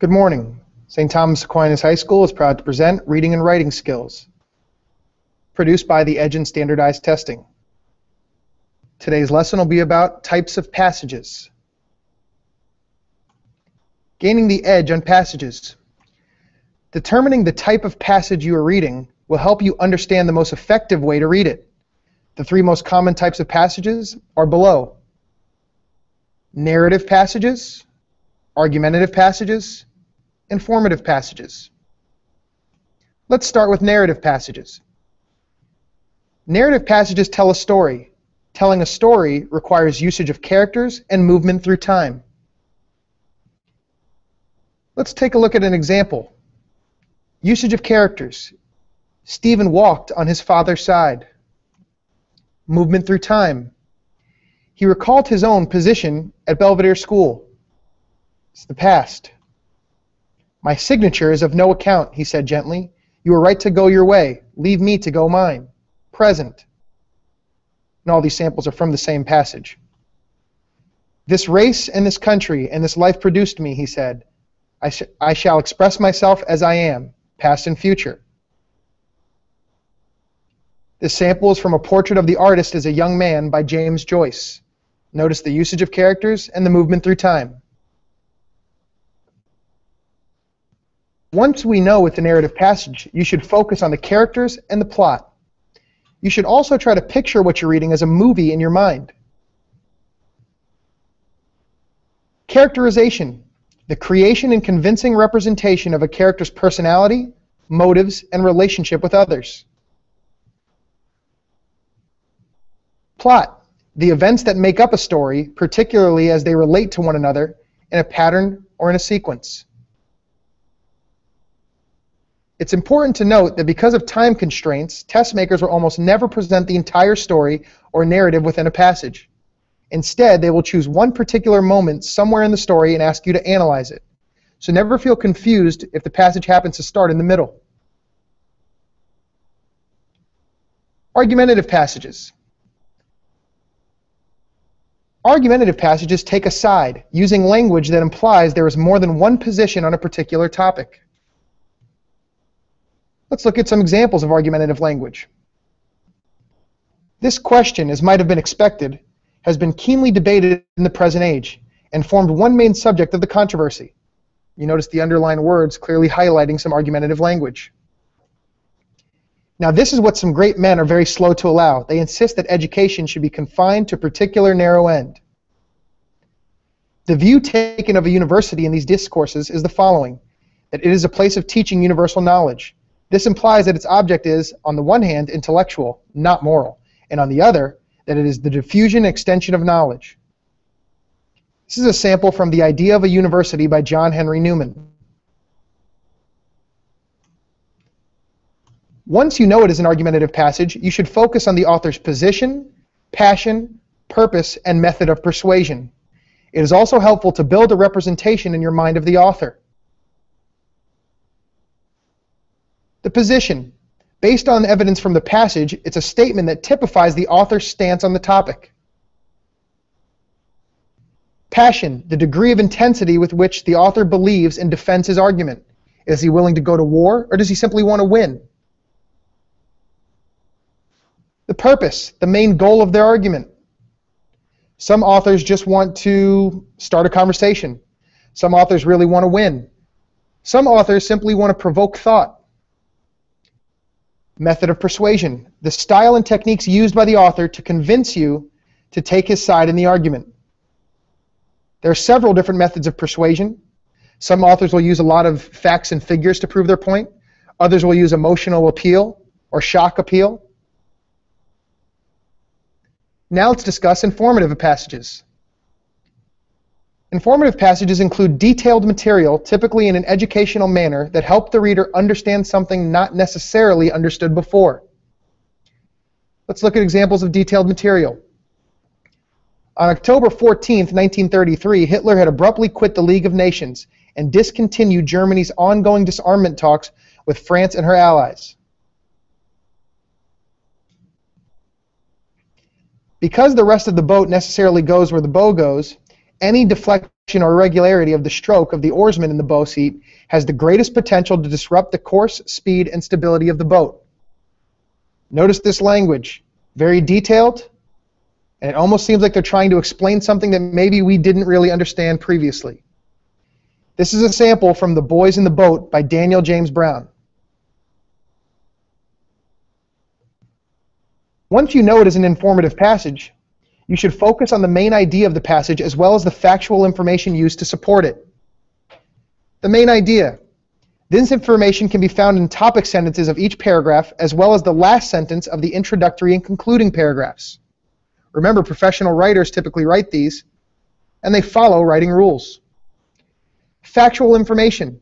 Good morning. St. Thomas Aquinas High School is proud to present Reading and Writing Skills, produced by the EDGE and Standardized Testing. Today's lesson will be about types of passages. Gaining the edge on passages. Determining the type of passage you are reading will help you understand the most effective way to read it. The three most common types of passages are below: narrative passages, argumentative passages, informative passages. Let's start with narrative passages. Narrative passages tell a story. Telling a story requires usage of characters and movement through time. Let's take a look at an example. Usage of characters. Stephen walked on his father's side. Movement through time. He recalled his own position at Belvedere School. It's the past. My signature is of no account, he said gently. You are right to go your way. Leave me to go mine. Present. And all these samples are from the same passage. This race and this country and this life produced me, he said. I shall express myself as I am, past and future. This sample is from A Portrait of the Artist as a Young Man by James Joyce. Notice the usage of characters and the movement through time. Once we know with the narrative passage, you should focus on the characters and the plot. You should also try to picture what you're reading as a movie in your mind. Characterization, the creation and convincing representation of a character's personality, motives, and relationship with others. Plot, the events that make up a story, particularly as they relate to one another in a pattern or in a sequence. It's important to note that because of time constraints, test makers will almost never present the entire story or narrative within a passage. Instead, they will choose one particular moment somewhere in the story and ask you to analyze it. So never feel confused if the passage happens to start in the middle. Argumentative passages. Argumentative passages take a side, using language that implies there is more than one position on a particular topic. Let's look at some examples of argumentative language. This question, as might have been expected, has been keenly debated in the present age and formed one main subject of the controversy. You notice the underlined words clearly highlighting some argumentative language. Now, this is what some great men are very slow to allow. They insist that education should be confined to a particular narrow end. The view taken of a university in these discourses is the following: that it is a place of teaching universal knowledge. This implies that its object is, on the one hand, intellectual, not moral, and on the other, that it is the diffusion and extension of knowledge. This is a sample from The Idea of a University by John Henry Newman. Once you know it is an argumentative passage, you should focus on the author's position, passion, purpose, and method of persuasion. It is also helpful to build a representation in your mind of the author. The position. Based on evidence from the passage, it's a statement that typifies the author's stance on the topic. Passion, the degree of intensity with which the author believes and defends his argument. Is he willing to go to war, or does he simply want to win? The purpose, the main goal of their argument. Some authors just want to start a conversation. Some authors really want to win. Some authors simply want to provoke thought. Method of persuasion, the style and techniques used by the author to convince you to take his side in the argument. There are several different methods of persuasion. Some authors will use a lot of facts and figures to prove their point. Others will use emotional appeal or shock appeal. Now let's discuss informative passages. Informative passages include detailed material, typically in an educational manner, that help the reader understand something not necessarily understood before. Let's look at examples of detailed material. On October 14, 1933, Hitler had abruptly quit the League of Nations and discontinued Germany's ongoing disarmament talks with France and her allies. Because the rest of the boat necessarily goes where the bow goes, Any deflection or irregularity of the stroke of the oarsman in the bow seat has the greatest potential to disrupt the course, speed, and stability of the boat. Notice this language, very detailed, and it almost seems like they're trying to explain something that maybe we didn't really understand previously. This is a sample from The Boys in the Boat by Daniel James Brown. Once you know it is an informative passage, you should focus on the main idea of the passage as well as the factual information used to support it. The main idea. This information can be found in topic sentences of each paragraph as well as the last sentence of the introductory and concluding paragraphs. Remember, professional writers typically write these, and they follow writing rules. Factual information.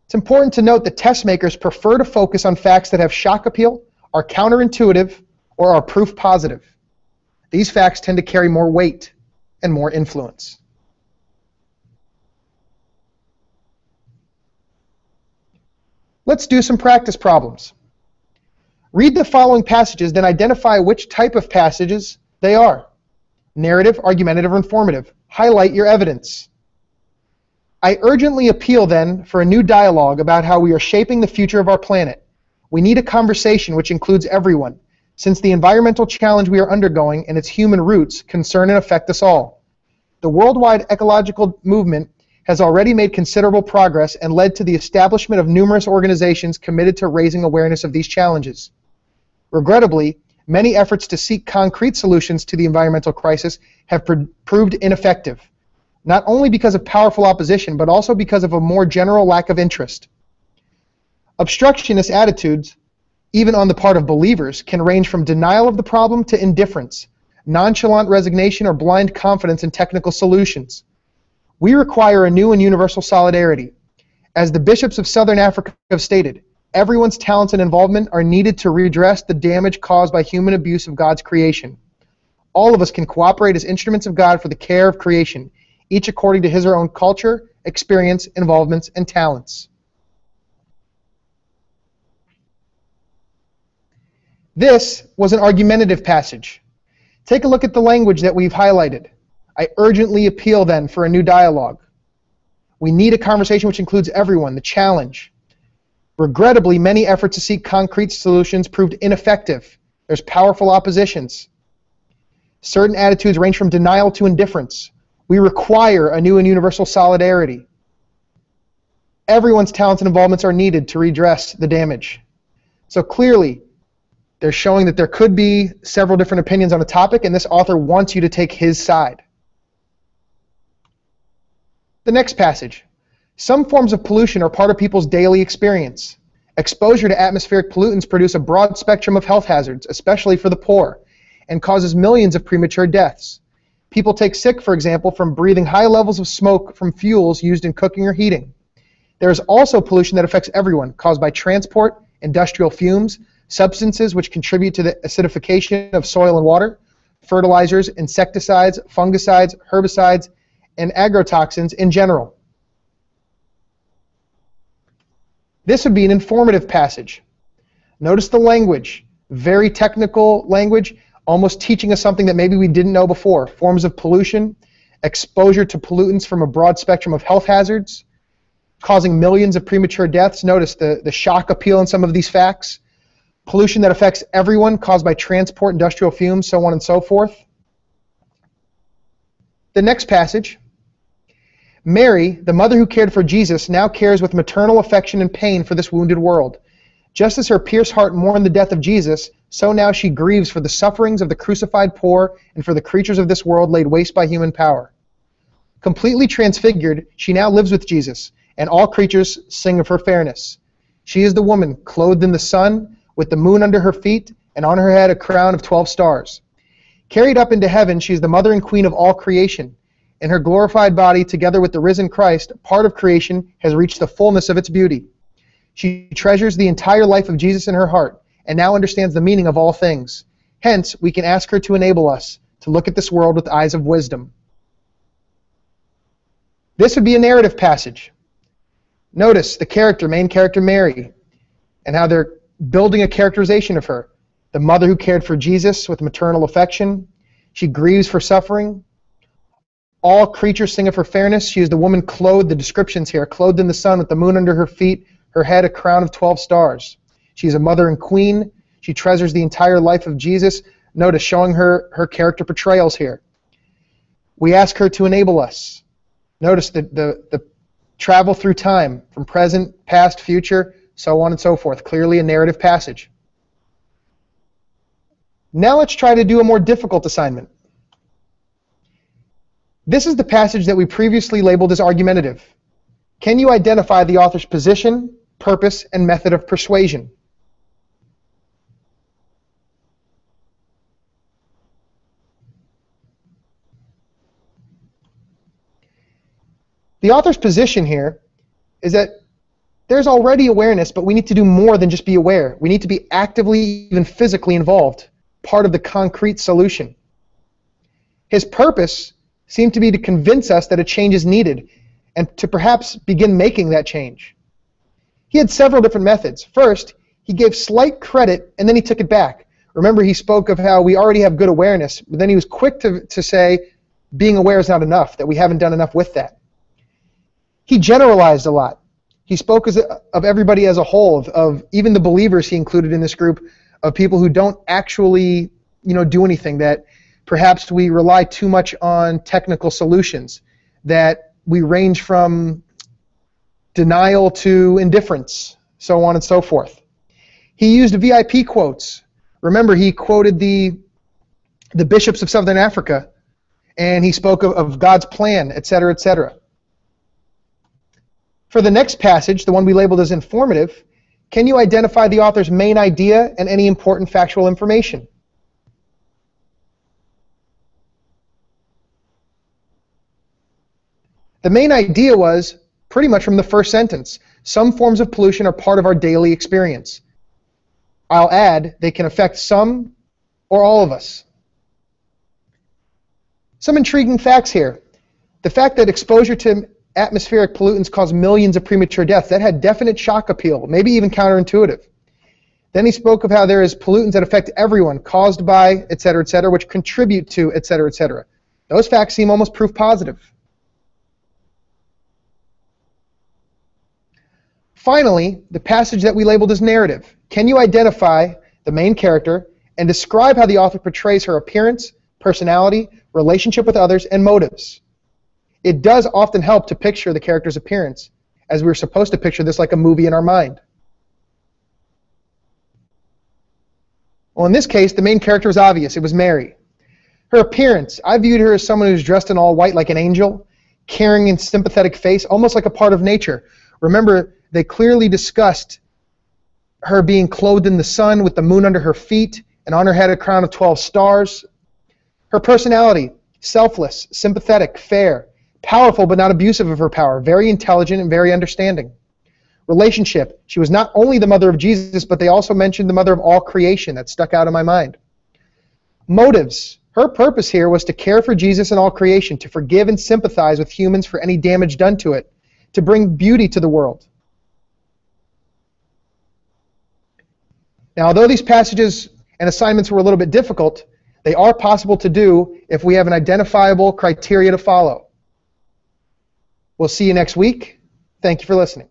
It's important to note that test makers prefer to focus on facts that have shock appeal, are counterintuitive, or are proof positive. These facts tend to carry more weight and more influence. Let's do some practice problems. Read the following passages, then identify which type of passages they are. Narrative, argumentative, or informative. Highlight your evidence. I urgently appeal then for a new dialogue about how we are shaping the future of our planet. We need a conversation which includes everyone, since the environmental challenge we are undergoing and its human roots concern and affect us all. The worldwide ecological movement has already made considerable progress and led to the establishment of numerous organizations committed to raising awareness of these challenges. Regrettably, many efforts to seek concrete solutions to the environmental crisis have proved ineffective, not only because of powerful opposition, but also because of a more general lack of interest. Obstructionist attitudes, even on the part of believers, can range from denial of the problem to indifference, nonchalant resignation, or blind confidence in technical solutions. We require a new and universal solidarity. As the bishops of Southern Africa have stated, everyone's talents and involvement are needed to redress the damage caused by human abuse of God's creation. All of us can cooperate as instruments of God for the care of creation, each according to his or her own culture, experience, involvements, and talents. This was an argumentative passage. Take a look at the language that we've highlighted. I urgently appeal then for a new dialogue. We need a conversation which includes everyone, the challenge. Regrettably, many efforts to seek concrete solutions proved ineffective. There's powerful oppositions. Certain attitudes range from denial to indifference. We require a new and universal solidarity. Everyone's talents and involvements are needed to redress the damage. So clearly, they're showing that there could be several different opinions on a topic, and this author wants you to take his side. The next passage. Some forms of pollution are part of people's daily experience. Exposure to atmospheric pollutants produce a broad spectrum of health hazards, especially for the poor, and causes millions of premature deaths. People take sick, for example, from breathing high levels of smoke from fuels used in cooking or heating. There is also pollution that affects everyone, caused by transport, industrial fumes, substances which contribute to the acidification of soil and water, fertilizers, insecticides, fungicides, herbicides, and agrotoxins in general. This would be an informative passage. Notice the language, very technical language, almost teaching us something that maybe we didn't know before. Forms of pollution, exposure to pollutants from a broad spectrum of health hazards, causing millions of premature deaths. Notice the shock appeal in some of these facts. Pollution that affects everyone, caused by transport, industrial fumes, so on and so forth. The next passage. Mary, the mother who cared for Jesus, now cares with maternal affection and pain for this wounded world. Just as her pierced heart mourned the death of Jesus, so now she grieves for the sufferings of the crucified poor and for the creatures of this world laid waste by human power. Completely transfigured, she now lives with Jesus, and all creatures sing of her fairness. She is the woman clothed in the sun, with the moon under her feet, and on her head a crown of 12 stars. Carried up into heaven, she is the mother and queen of all creation. In her glorified body, together with the risen Christ, part of creation has reached the fullness of its beauty. She treasures the entire life of Jesus in her heart, and now understands the meaning of all things. Hence, we can ask her to enable us to look at this world with eyes of wisdom. This would be a narrative passage. Notice the main character Mary, and how they're building a characterization of her. The mother who cared for Jesus with maternal affection. She grieves for suffering. All creatures sing of her fairness. She is the woman clothed, the descriptions here, clothed in the sun with the moon under her feet, her head a crown of 12 stars. She is a mother and queen. She treasures the entire life of Jesus. Notice, showing her character portrayals here. We ask her to enable us. Notice the travel through time, from present, past, future, so on and so forth. Clearly a narrative passage. Now let's try to do a more difficult assignment. This is the passage that we previously labeled as argumentative. Can you identify the author's position, purpose, and method of persuasion? The author's position here is that there's already awareness, but we need to do more than just be aware. We need to be actively, even physically involved, part of the concrete solution. His purpose seemed to be to convince us that a change is needed and to perhaps begin making that change. He had several different methods. First, he gave slight credit and then he took it back. Remember, he spoke of how we already have good awareness, but then he was quick to say being aware is not enough, that we haven't done enough with that. He generalized a lot. He spoke of everybody as a whole, of even the believers he included in this group, of people who don't actually do anything, that perhaps we rely too much on technical solutions, that we range from denial to indifference, so on and so forth. He used VIP quotes. Remember, he quoted the bishops of Southern Africa, and he spoke of God's plan, etc., etc. For the next passage, the one we labeled as informative, can you identify the author's main idea and any important factual information? The main idea was pretty much from the first sentence. Some forms of pollution are part of our daily experience. I'll add, they can affect some or all of us. Some intriguing facts here. The fact that exposure to atmospheric pollutants cause millions of premature deaths, that had definite shock appeal, maybe even counterintuitive. Then he spoke of how there is pollutants that affect everyone, caused by, etc., which contribute to, etc. Those facts seem almost proof positive. Finally, the passage that we labeled as narrative. Can you identify the main character and describe how the author portrays her appearance, personality, relationship with others, and motives? It does often help to picture the character's appearance, as we're supposed to picture this like a movie in our mind. Well, in this case, the main character was obvious. It was Mary. Her appearance, I viewed her as someone who's dressed in all white like an angel, caring and sympathetic face, almost like a part of nature. Remember, they clearly discussed her being clothed in the sun with the moon under her feet, and on her head a crown of 12 stars. Her personality, selfless, sympathetic, fair, powerful but not abusive of her power, very intelligent and very understanding. Relationship, she was not only the mother of Jesus, but they also mentioned the mother of all creation. That stuck out in my mind. Motives, her purpose here was to care for Jesus and all creation, to forgive and sympathize with humans for any damage done to it, to bring beauty to the world. Now, although these passages and assignments were a little bit difficult, they are possible to do if we have an identifiable criteria to follow. We'll see you next week. Thank you for listening.